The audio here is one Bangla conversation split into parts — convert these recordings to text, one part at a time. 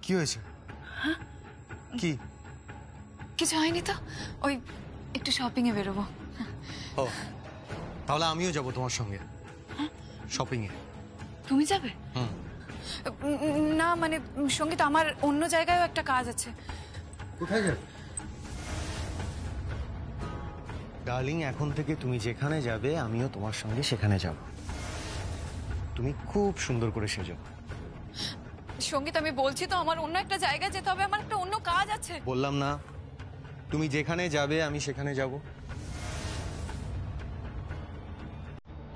কি হয়েছে? কি? কিছু হয়নি তো, ওই একটু শপিং এ বেরোবো। ও, তাহলে আমিও যাব তোমার সঙ্গে শপিং এ। তুমি যাবে? হুম। না মানে সঙ্গীত, আমার অন্য জায়গায়ও একটা কাজ আছে। কোথায় যাবে? ডার্লিং, এখন থেকে তুমি যেখানে যাবে আমিও তোমার সঙ্গে সেখানে যাব। তুমি খুব সুন্দর করে সেজো। সঙ্গীত, আমি বলছি তো আমার অন্য একটা জায়গায় যেতে হবে, আমার একটা অন্য কাজ আছে। বললাম না তুমি যেখানে যাবে আমি সেখানে যাব।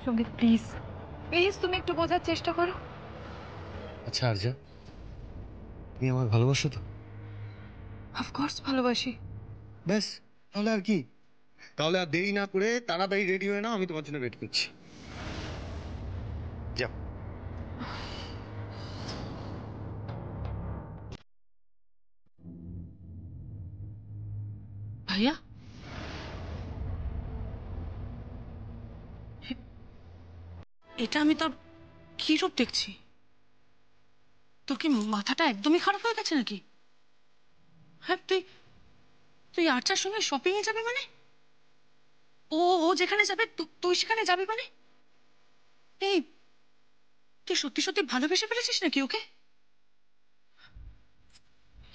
সঙ্গীত প্লিজ প্লিজ, তুমি একটু বোঝার চেষ্টা করো। আচ্ছা আরজা, তুমি আমায় ভালোবাসো তো? অফকোর্স ভালোবাসি। ব্যাস, তাহলে আর কি? তাহলে আর দেরি না করে তাড়াতাড়ি রেডি হয়ে নাও, আমি তোমার জন্য ওয়েট করছি। যাও। ভাইয়া, এটা আমি তোর কি রূপ দেখছি? তোর কি মাথাটা একদমই খারাপ হয়ে গেছে নাকি? হ্যাঁ, তুই তুই আর্চার সঙ্গে শপিং এ যাবে মানে? ও ও যেখানে যাবে তুই সেখানে যাবি মানে? এই, তুই সত্যি সত্যি ভালোবেসে ফেলেছিস নাকি ওকে?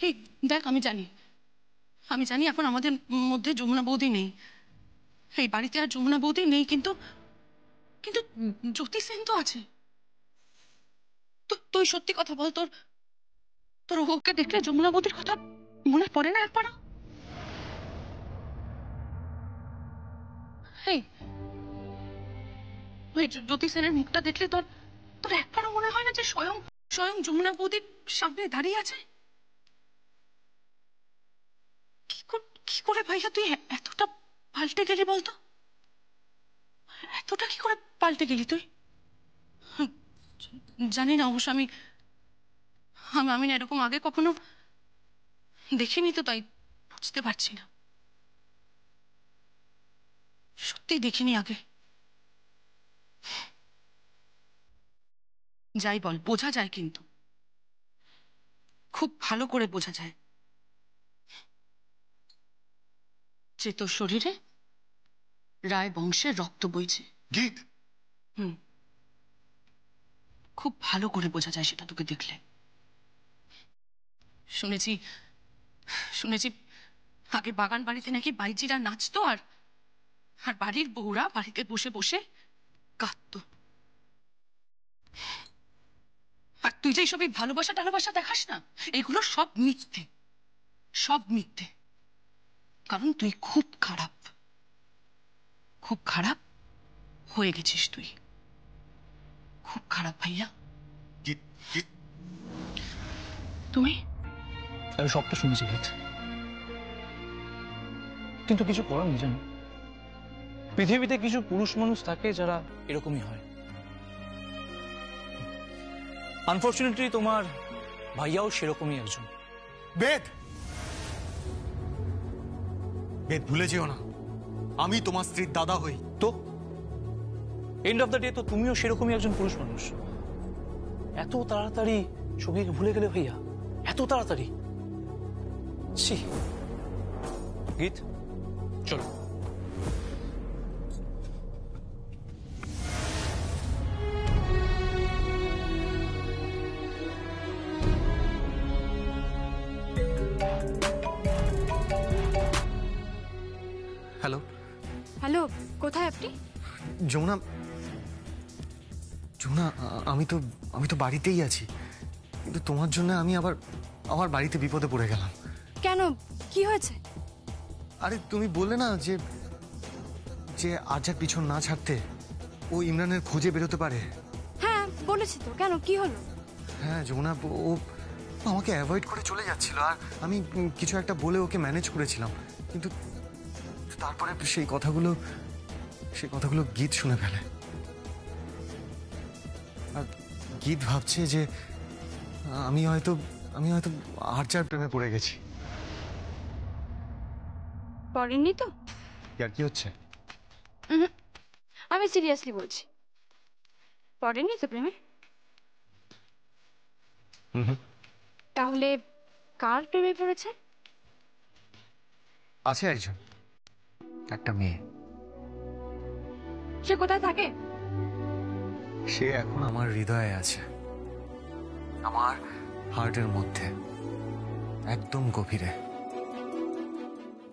এই দেখ, আমি জানি এখন আমাদের মধ্যে যমুনা বৌদি নেই, এই বাড়িতে আর যমুনা বৌদি নেই, কিন্তু কিন্তু জ্যোতি সেন তো আছে। তুই সত্যি কথা বল, তোর তোর ওকে দেখলে যমুনা বৌদির কথা মনে পড়ে না একবারও? এই, ওই জ্যোতি সেনের মুখটা দেখলে তোর তোর একবারও মনে হয় না যে স্বয়ং স্বয়ং যমুনা বৌদির সামনে দাঁড়িয়ে আছে? কি করে ভাইয়া তুই এতটা পাল্টে গেলি বলতো? এতটা কি করে পাল্টে গেলি তুই? জানি না অবশ্য, আমি আমি আমি না এরকম আগে কখনো দেখিনি, তো তাই বুঝতে পারছি না। সত্যি দেখিনি আগে। যাই বল, বোঝা যায়, কিন্তু খুব ভালো করে বোঝা যায় যে তোর শরীরে রায় বংশের রক্ত বইছে। গীত, হুম, খুব ভালো করে বোঝা যায় সেটা তোকে দেখলে। শুনেছি শুনেছি আগে বাগান বাড়িতে নাকি বাইজিরা নাচতো, আর আর বাড়ির বউরা বাড়িতে বসে বসে কাঁদতো। আর তুই যে এইসব ভালোবাসা টালোবাসা দেখাস না, এগুলো সব মিথ্যে, সব মিথ্যে। কারণ তুই খুব খারাপ, খুব খারাপ হয়ে গেছিস তুই, খুব খারাপ ভাইয়া। গীত, গীত। তুমি? আমি সবটা শুনেছি গীত, কিন্তু কিছু করার নেই জানো। পৃথিবীতে কিছু পুরুষ মানুষ থাকে যারা এরকমই হয়। আনফর্চুনেটলি তোমার ভাইয়াও সেরকমই একজন। বেদ, বেদ ভুলে যেও না আমি তোমার স্ত্রীর দাদা হই। তো এন্ড অফ দ্য ডে তো তুমিও সেরকমই একজন পুরুষ মানুষ। এত তাড়াতাড়ি সঙ্গীকে ভুলে গেলে ভাইয়া, এত তাড়াতাড়ি? ছি। গীত, চলো। হ্যালো। হ্যালো, কোথায় আপনি? যমুনা, যমুনা, আমি তো বাড়িতেই আছি, কিন্তু তোমার জন্য আমি আবার আমার বাড়িতে বিপদে পড়ে গেলাম। কেন, কি হয়েছে? আরে তুমি বললে না যে যে আরজার পিছন না ছাড়তে ও ইমরানের খোঁজে বেরোতে পারে। হ্যাঁ বলেছি তো, কেন, কি হলো? হ্যাঁ যমুনা, ও আমাকে অ্যাভয়েড করে চলে যাচ্ছিল, আর আমি কিছু একটা বলে ওকে ম্যানেজ করেছিলাম, কিন্তু তারপরে সেই কথাগুলো গীত শুনে ফেলে। আর গীত ভাবছে যে আমি হয়তো আরজার প্রেমে পড়ে গেছি। পড়েননি তো? আর কি হচ্ছে? আমি সিরিয়াসলি বলছি, পড়েননি তো প্রেমে? তাহলে কার প্রেমে পড়েছে? আছে একজন, একটা মেয়ে। সে কোথায় থাকে? সে এখন আমার হৃদয়ে আছে, আমার হার্টের মধ্যে, একদম গভীরে।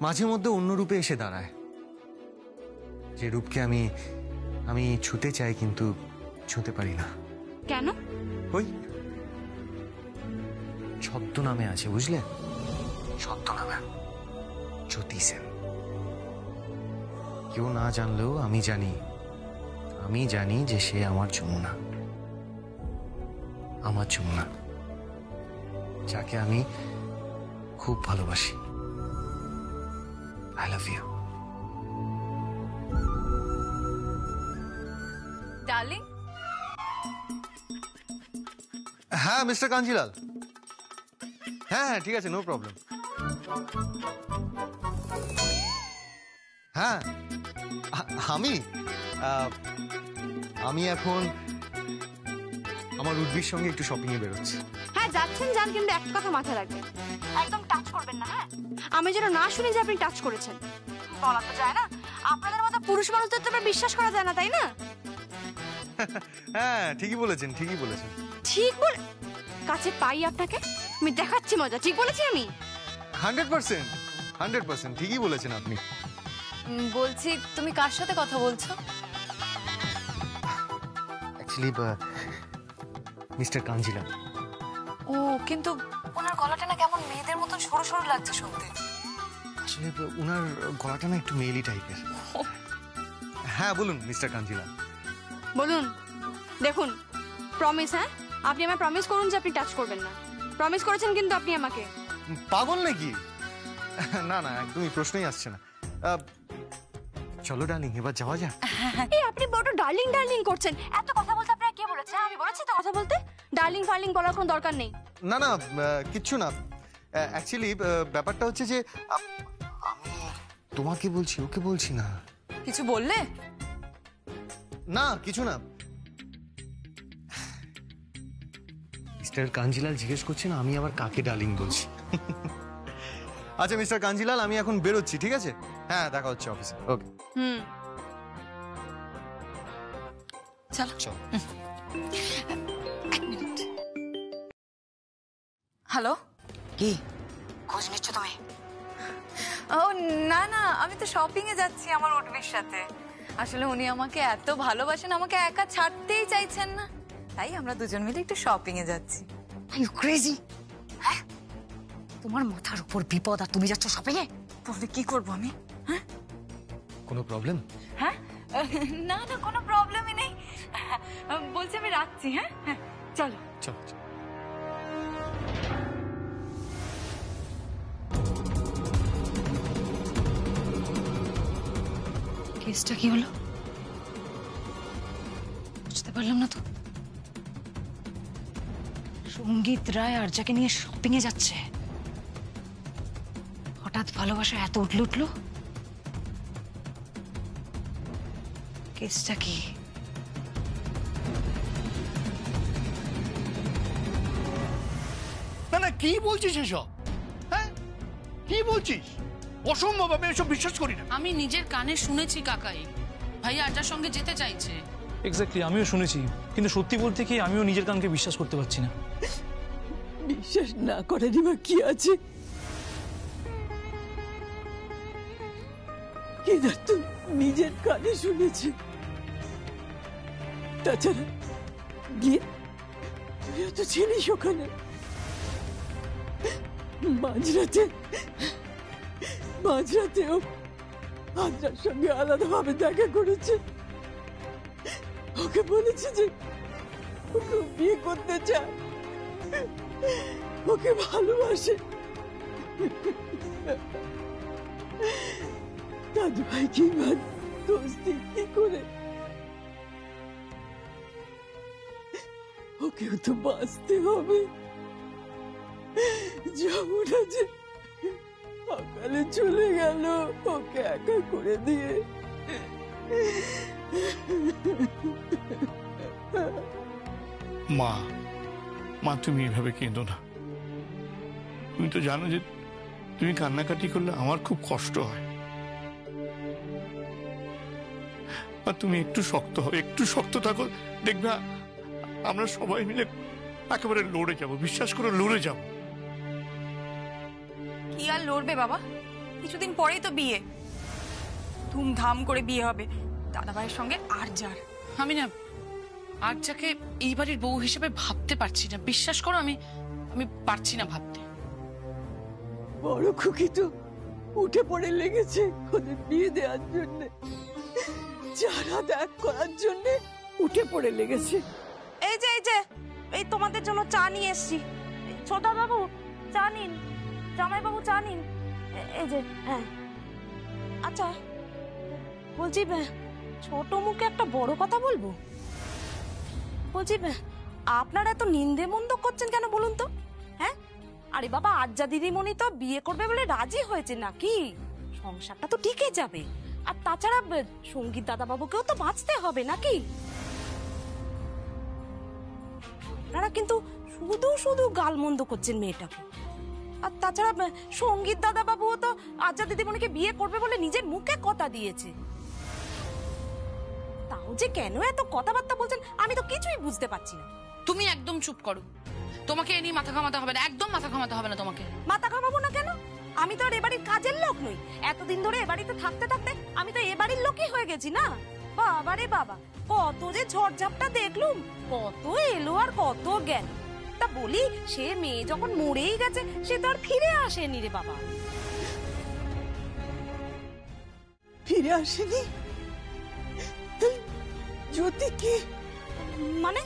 মাঝে মধ্যে অন্য রূপে এসে দাঁড়ায়, যে রূপকে আমি আমি ছুঁতে চাই কিন্তু ছুঁতে পারি না। কেন? ওই ছদ্মনামে আছে, বুঝলে? ছদ্মনামে জ্যোতি সেন। কেউ না জানলেও আমি জানি যে সে আমার যমুনা, আমার যমুনা, যাকে আমি খুব ভালোবাসি। I love you darling. হ্যাঁ মিস্টার কাঞ্জিলাল, হ্যাঁ হ্যাঁ ঠিক আছে, নো প্রবলেম। হ্যাঁ আমি এখন আমার উর্বির সঙ্গে একটু শপিং এ বেরোচ্ছি। হ্যাঁ যাচ্ছেন যান, কিন্তু একটা কথা মাথায় রাখবেন, একদম টাচ করবেন না। হ্যাঁ, আমি যেন না শুনি যে আপনি টাচ করেছেন। বলা তো যায় না, আপনাদের মতো পুরুষ মানুষদের তো আবার বিশ্বাস করা যায় না, তাই না? হ্যাঁ ঠিকই বলেছেন, ঠিকই বলেছেন। ঠিক বল, কাছে পাই আপনাকে, আমি দেখাচ্ছি মজা। ঠিক বলেছি আমি? 100% ঠিকই বলেছেন আপনি। বলছি তুমি কার সাথে কথা বলছো? Actually mister Kanjilal. ও, কিন্তু ওনার গলাটা না কেমন মেয়েদের মতন সরু সরু লাগছে শুনতে। আসলে ওনার গলাটা না একটু মেয়েলি টাইপের। হ্যাঁ বলুন মিস্টার কাঞ্জিলাল। বলুন। দেখুন, প্রমিস, হ্যাঁ আপনি আমায় প্রমিস করুন যে আপনি টাচ করবেন না। প্রমিস করেছেন কিন্তু আপনি আমাকে। পাগল নাকি? না না, একদমই প্রশ্নই আসছে না। চলো ডার্লিং, এবার যাওয়া যাক। এই আপনি বড় ডার্লিং ডার্লিং করছেন। এত কথা বলতে আপনাকে কে বলেছে? আমি বলেছি তো কথা বলতে? ডার্লিং ফার্লিং বলার কোনো দরকার নেই। না না, কিচ্ছু না। অ্যাকচুয়ালি ব্যাপারটা হচ্ছে যে আমি তোমাকে বলছি, ওকে বলছি না। কিছু বললে? না কিছু না। মিস্টার কাঞ্জিলাল জিজ্ঞেস করছেন আমি আবার কাকে ডার্লিং বলছি। আচ্ছা মিস্টার কাঞ্জিলাল, আমি এখন বেরোচ্ছি, ঠিক আছে? হ্যাঁ দেখা হচ্ছে অফিসে। ওকে। চলো চল। হ্যালো, কি খোঁজ নিচ্ছ তুমি? ও না না, আমি তো শপিং এ যাচ্ছি আমার উর্বির সাথে। আসলে উনি আমাকে এত ভালোবাসেন, আমাকে একা ছাড়তেই চাইছেন না, তাই আমরা দুজন মিলে একটু শপিং এ যাচ্ছি। Are you crazy? হ্যাঁ, তোমার মাথার উপর বিপদ আর তুমি যাচ্ছ শপিং এ? তাহলে কি করবো আমি? হ্যাঁ কোনো প্রবলেম? হ্যাঁ না না, কোনো প্রবলেমই নেই। বলছি আমি রাখছি। হ্যাঁ হ্যাঁ চলো চল চল। কেসটা কি হলো বুঝতে পারলাম না তো। সঙ্গীত রায় আর যাকে নিয়ে শপিং এ যাচ্ছে, হঠাৎ ভালোবাসা এত উঠলো। কেসটা কি? না না, কি বলছিস এসব? হ্যাঁ কি বলছিস? অসম্ভব, আমি এসব বিশ্বাস করি না। আমি নিজের কানে শুনেছি কাকাই, ভাই আর্যার সঙ্গে যেতে চাইছে। এক্স্যাক্টলি, আমিও শুনেছি, কিন্তু সত্যি বলতে কি আমিও নিজের কানকে বিশ্বাস করতে পারছি না। বিশ্বাস না করারই বা কি আছে? কেদার তো নিজের কানে শুনেছে। তাছাড়া গিয়ে তুইও তো ছিলিস ওখানে। মাঝরাতেও আদ্রার সঙ্গে আলাদাভাবে দেখা করেছে। ওকে বলেছে যে ওকে বিয়ে করতে চায়, ওকে ভালোবাসে। দাদু ভাই কি দোস্তি কি করে? ওকেও তো বাঁচতে হবে। যমুনা যে সকালে চলে গেল ওকে একা করে দিয়ে। মা, মা তুমি এভাবে কেঁদো না। তুমি তো জানো যে তুমি কান্নাকাটি করলে আমার খুব কষ্ট হয়। আর তুমি একটু শক্ত হও, একটু শক্ত থাকো, দেখবে আমরা সবাই মিলে একেবারে লড়ে যাব, বিশ্বাস করে লড়ে যাব। কি আর লড়বে বাবা, কিছুদিন পরেই তো বিয়ে, ধুমধাম করে বিয়ে হবে দাদা ভাইয়ের সঙ্গে আর যার। আমি না আর্যাকে এই বাড়ির বউ হিসেবে ভাবতে পারছি না, বিশ্বাস করো আমি আমি পারছি না ভাবতে। বড় খুকি তো উঠে পড়ে লেগেছে ওদের বিয়ে দেওয়ার জন্য, যারা দেখ করার জন্য উঠে পড়ে লেগেছে। এই যে এই তোমাদের জন্য চা নিয়ে এসেছি। ছোটা বাবু চা নিন, জামাই বাবু চা নিন। এই যে হ্যাঁ। আচ্ছা বলছি ছোট মুখে একটা বড় কথা বলবো। বলছি আপনারা এত নিন্দে মন্দ করছেন কেন বলুন তো? হ্যাঁ, আরে বাবা আর্যা দিদিমণি তো বিয়ে করবে বলে রাজি হয়েছে নাকি, সংসারটা তো টিকে যাবে। আর তাছাড়া সঙ্গীত দাদা বাবুকেও তো বাঁচতে হবে নাকি। আপনারা কিন্তু শুধু শুধু গালমন্দ করছেন মেয়েটাকে। আর তাছাড়া সঙ্গীত দাদা বাবুও তো আর্যা দিদিমণিকে বিয়ে করবে বলে নিজের মুখে কথা দিয়েছে। তাও যে কেন এত কথাবার্তা বলছেন আমি তো কিছুই বুঝতে পারছি না। তুমি একদম চুপ করো, তোমাকে এ নিয়ে মাথা ঘামাতে হবে না, একদম মাথা ঘামাতে হবে না তোমাকে। মাথা ঘামাবো না কেন? আমি তো আর এবাড়ির কাজের লোক নই। এতদিন ধরে এবাড়িতে থাকতে থাকতে আমি তো এবাড়ির লোকই হয়ে গেছি না। বাবা রে বাবা, কত যে ঝড়ঝাপটা দেখলুম, কত এলো আর কত গেল। তা বলি সে মেয়ে যখন মরেই গেছে সে তো আর ফিরে আসেনি রে বাবা। ফিরে আসেনি? জ্যোতি কি মানে?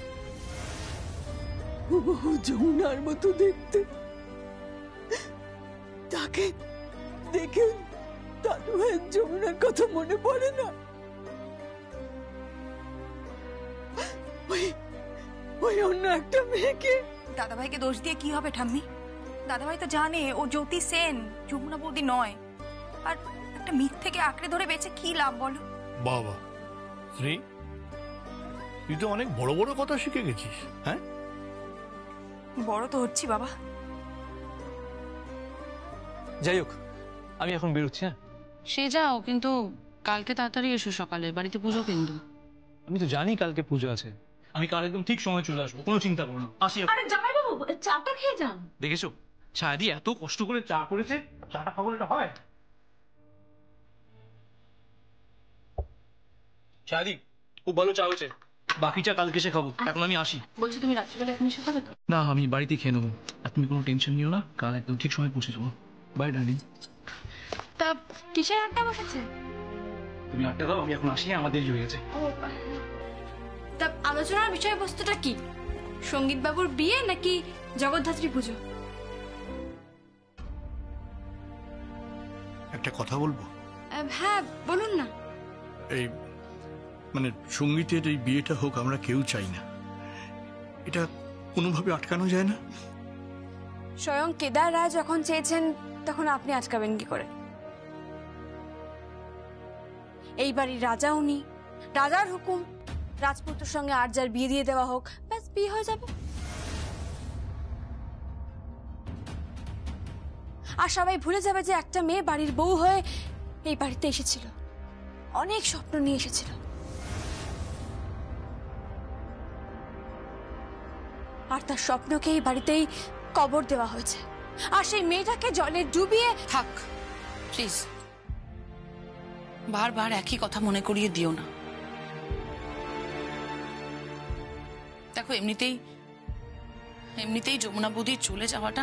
হুবহু যমুনার মতো দেখতে, তাকে দেখে দাদু ভাইয়ের যমুনার কথা মনে পড়ে না? ওই অন্য একটা মেয়েকে। দাদা ভাইকে দোষ দিয়ে কি হবে ঠাম্মি? দাদা ভাই তো জানে ও জ্যোতি সেন, যমুনা বৌদি নয়। আর একটা মিথ থেকে আঁকড়ে ধরে বেঁচে কি লাভ বলো? বাবা শ্রী, তুই তো অনেক বড় বড় কথা শিখে গেছিস। হ্যাঁ, বড় তো হচ্ছি বাবা। যাই হোক, আমি এখন বেরোচ্ছি। হ্যাঁ, সে যাও, কিন্তু কালকে তাড়াতাড়ি এসো, সকালে বাড়িতে পুজো কিন্তু। আমি তো জানি কালকে পুজো আছে, আমি কাল একদম ঠিক সময় চলে আসবো, কোনো চিন্তা করো না। আসি। আরে জামাই বাবু চাটা খেয়ে যান। দেখেছো ছায়াদি এত কষ্ট করে চা করেছে, চাটা খাবো এটা হয়? ছায়াদি খুব ভালো চা হয়েছে, বাকি চা কালকে এসে খাবো, এখন আমি আসি। বলছি তুমি রাত্রিবেলা এখন এসে খাবে তো? না, আমি বাড়িতে খেয়ে নেবো, আর তুমি কোনো টেনশন নিও না, কাল একদম ঠিক সময় পৌঁছে যাবো। Bye darling. তা কিসের আড্ডা বসেছে? তুমি আটটা দাও, আমি এখন আসি, আমার দেরি হয়ে গেছে। তা আলোচনার বিষয়বস্তুটা কি? সঙ্গীত বাবুর বিয়ে নাকি জগদ্ধাত্রী পুজো? একটা কথা বলবো। হ্যাঁ বলুন না। এই মানে সঙ্গীতের এই বিয়েটা হোক আমরা কেউ চাই না, এটা কোনোভাবে আটকানো যায় না। স্বয়ং কেদার রায় যখন চেয়েছেন তখন আপনি আটকাবেন কি করে? এই বাড়ির রাজা উনি, রাজার হুকুম, রাজপুত্রের সঙ্গে আর্যার বিয়ে দিয়ে দেওয়া হোক, ব্যাস বিয়ে হয়ে যাবে। আর সবাই ভুলে যাবে যে একটা মেয়ে বাড়ির বউ হয়ে এই বাড়িতে এসেছিল, অনেক স্বপ্ন নিয়ে এসেছিল। আর তার স্বপ্নকে এই বাড়িতেই কবর দেওয়া হয়েছে। আর সেই মেয়েটাকে জলে ডুবিয়ে। থাক প্লিজ, বারবার একই কথা মনে করিয়ে দিও না। দেখো এমনিতেই যমুনা বৌদির চলে যাওয়াটা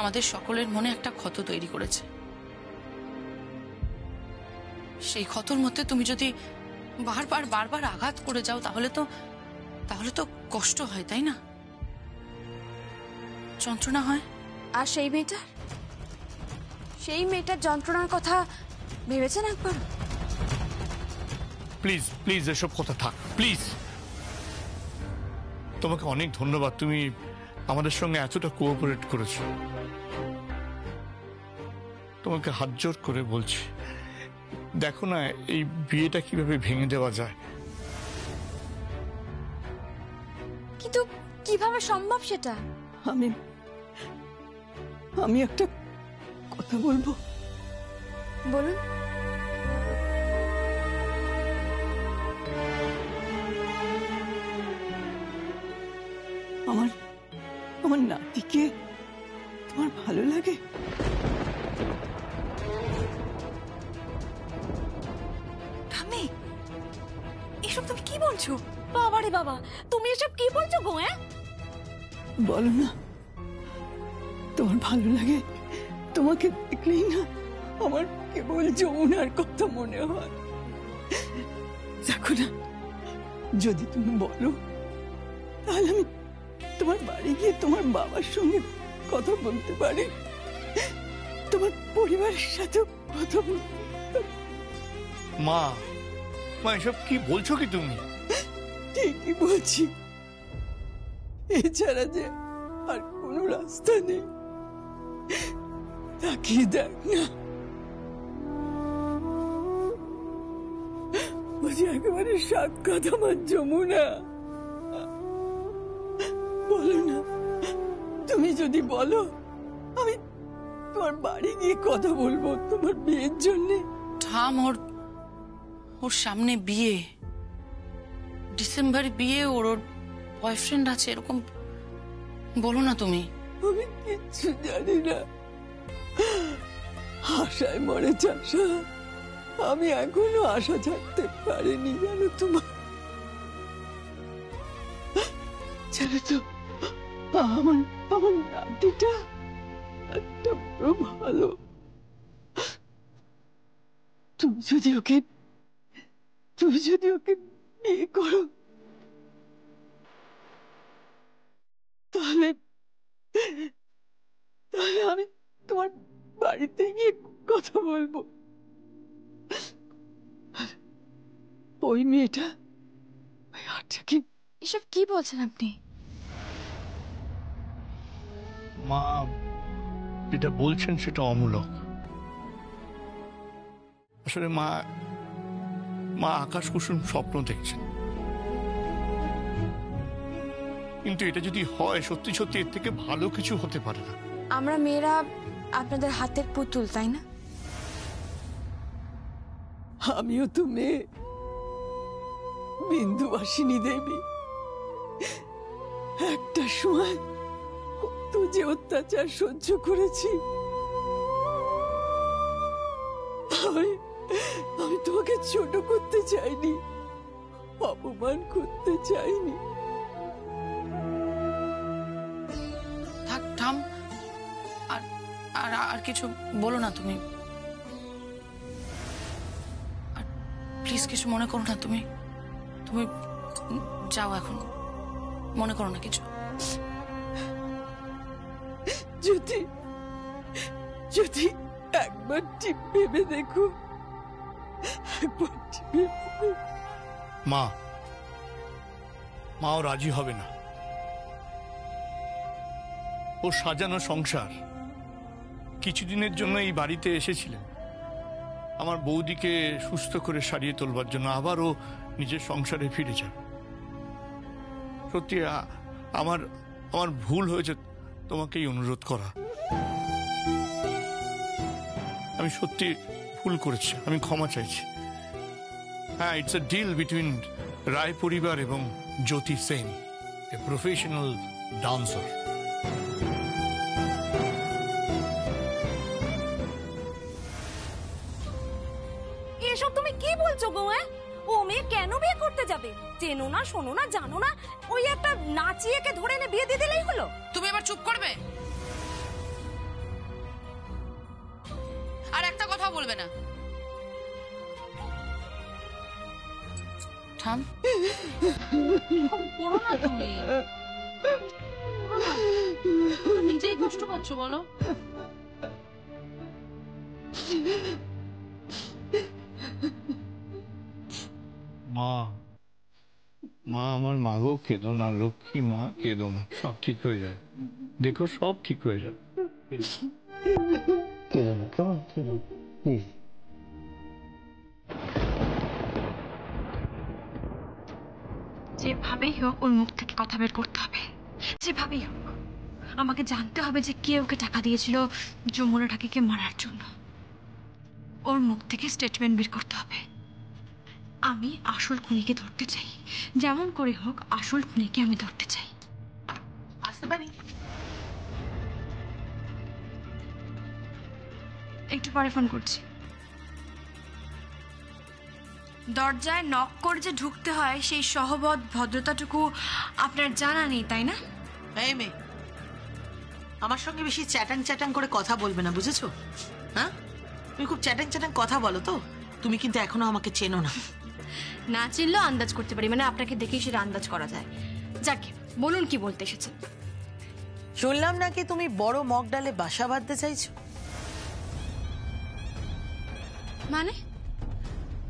আমাদের সকলের মনে একটা ক্ষত তৈরি করেছে। সেই ক্ষতর মধ্যে তুমি যদি বারবার আঘাত করে যাও তাহলে তো কষ্ট হয়, তাই না? যন্ত্রণা হয়। আর সেই মেয়েটার যন্ত্রণার কথা ভেবেছেন একবার? প্লিজ প্লিজ এসব কথা থাক, প্লিজ। তোমাকে অনেক ধন্যবাদ, তুমি আমাদের সঙ্গে এতটা কোঅপারেট করেছো। তোমাকে হাত জোর করে বলছি, দেখো না এই বিয়েটা কিভাবে ভেঙে দেওয়া যায়। কিন্তু কিভাবে সম্ভব সেটা? আমি একটা কথা বলবো? বলুন। আমার আমার নাতিকে তোমার ভালো লাগে? ঠাম্মি, এসব তুমি কি বলছো? বাবারে বাবা, তুমি এসব কি বলছো গো? বলো না, তোমার ভালো লাগে? তোমাকে দেখলেই না আমার কেবল যমুনার কথা মনে হয়। দেখো না, যদি তুমি বলো তাহলে আমি তোমার বাড়ি গিয়ে তোমার বাবার সঙ্গে কথা বলতে পারি, তোমার পরিবারের সাথেও কথা বলতে পারি। মা, মা এসব কি বলছো কি তুমি? ঠিকই বলছি, এছাড়া যে আর কোনো রাস্তা নেই। তাকিয়ে দেখ না, বুঝি একেবারে সাক্ষাৎ আমার যমুনা। বলো না, তুমি যদি বলো আমি তোমার বাড়ি গিয়ে কথা বলবো তোমার বিয়ের জন্যে। ঠাম, ওর সামনে বিয়ে, ডিসেম্বরে বিয়ে, ওর বয়ফ্রেন্ড আছে, এরকম বলো না তুমি। আমি কিচ্ছু জানি না, আশায় মরে চাষা। আমি এখনো আশা ছাড়তে পারিনি, জানো তোমার। জানো তো, আমার আমার নাতিটা একটা বড় ভালো। তুমি যদি ওকে বিয়ে করো তাহলে তাহলে আমি তোমার বাড়িতে গিয়ে কথা বলবো। ওই মেয়েটা, ওই আর্চাকে। এসব কি বলছেন আপনি? মা যেটা বলছেন সেটা অমূলক। আসলে মা আকাশ কুসুম স্বপ্ন দেখছেন, কিন্তু এটা যদি হয় সত্যি সত্যি এর থেকে ভালো কিছু হতে পারে না। আমরা মেয়েরা আপনাদের হাতের পুতুল, তাই না? আমিও তো মেয়ে, বিন্দুবাসিনী দেবী। একটা সময় কত যে অত্যাচার সহ্য করেছি। আমি তোমাকে ছোট করতে চাইনি, অপমান করতে চাইনি। থাক, থাম, আর কিছু বলো না তুমি। আর প্লিজ কিছু মনে করো না, তুমি যাও এখন, মনে করো না কিছু। যদি একবার টিপ ভেবে দেখো, একবার মাও রাজি হবে না। ও সাজানো সংসার, কিছুদিনের জন্য এই বাড়িতে এসেছিলেন আমার বৌদিকে সুস্থ করে সারিয়ে তোলবার জন্য। আবার ও নিজের সংসারে ফিরে যাবে। সত্যি আমার ভুল হয়েছে তোমাকেই অনুরোধ করা। আমি সত্যি ভুল করেছি, আমি ক্ষমা চাইছি। হ্যাঁ, ইটস এ ডিল বিটুইন রায় পরিবার এবং জ্যোতি সেন, এ প্রফেশনাল ডান্সার। এসব তুমি কি বলছো গো? ও মেয়ে কেন বিয়ে করতে যাবে? চেনো না, শোনো না, জানো না, ওই একটা নাচিয়েকে ধরে এনে বিয়ে দিয়ে দিলেই হলো। তুমি এবার চুপ করবে আর একটা কথা বলবে না। থাম, করো না তুমি, নিজেই কষ্ট পাচ্ছ বলো। মা আমার মা গো, কেঁদো না, লক্ষ্মী মা, কেঁদো না, সব ঠিক হয়ে যাবে। দেখো সব ঠিক হয়ে যাবে। কেঁদো না, কেমন? যেভাবেই হোক ওর মুখ থেকে কথা বের করতে হবে, যেভাবেই হোক। আমাকে জানতে হবে যে কে ওকে টাকা দিয়েছিল যমুনা ঠাকিকে মারার জন্য। ওর মুখ থেকে স্টেটমেন্ট বের করতে হবে। আমি আসল খুনিকে ধরতে চাই, যেমন করে হোক আসল খুনিকে আমি ধরতে চাই। আসতে পারি? একটু পরে ফোন করছি। দরজায় নক করে যে ঢুকতে হয় সেই সহবত ভদ্রতাটুকু আপনার জানা নেই, তাই না? এই মেয়ে, আমার সঙ্গে বেশি চ্যাটাং চ্যাটাং করে কথা বলবে না, বুঝেছো? হ্যাঁ, তুমি খুব চ্যাটাং চ্যাটাং কথা বলো তো। তুমি কিন্তু এখনো আমাকে চেনো না। না চিনলেও আন্দাজ করতে পারি, মানে আপনাকে দেখেই সেটা আন্দাজ করা যায়। যাকে বলুন, কি বলতে এসেছেন? শুনলাম নাকি তুমি বড় মগ ডালে বাসা বাঁধতে চাইছো। মানে?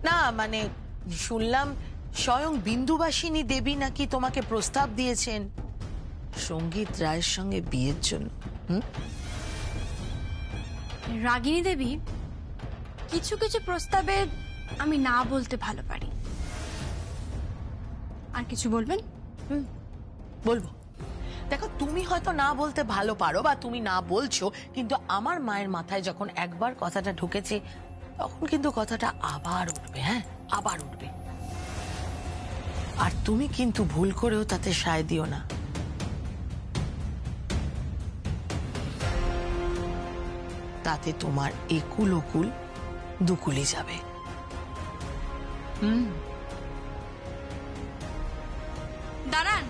না মানে শুনলাম স্বয়ং বিন্দুবাসিনী দেবী নাকি তোমাকে প্রস্তাব দিয়েছেন সঙ্গীত রায়ের সঙ্গে বিয়ের জন্য। রাগিনী দেবী, কিছু কিছু প্রস্তাবে আমি না বলতে ভালো পারি। আর কিছু বলবেন? বলবো। দেখো, তুমি হয়তো না বলতে ভালো পারো বা তুমি না বলছো, কিন্তু আমার মায়ের মাথায় যখন একবার কথাটা ঢুকেছে তখন কিন্তু কথাটা আবার উঠবে। হ্যাঁ, আবার উঠবে। আর তুমি কিন্তু ভুল করেও তাতে সায় দিও না। তাতে তোমার একুল ওকুল দুকুলি যাবে। দাঁড়ান,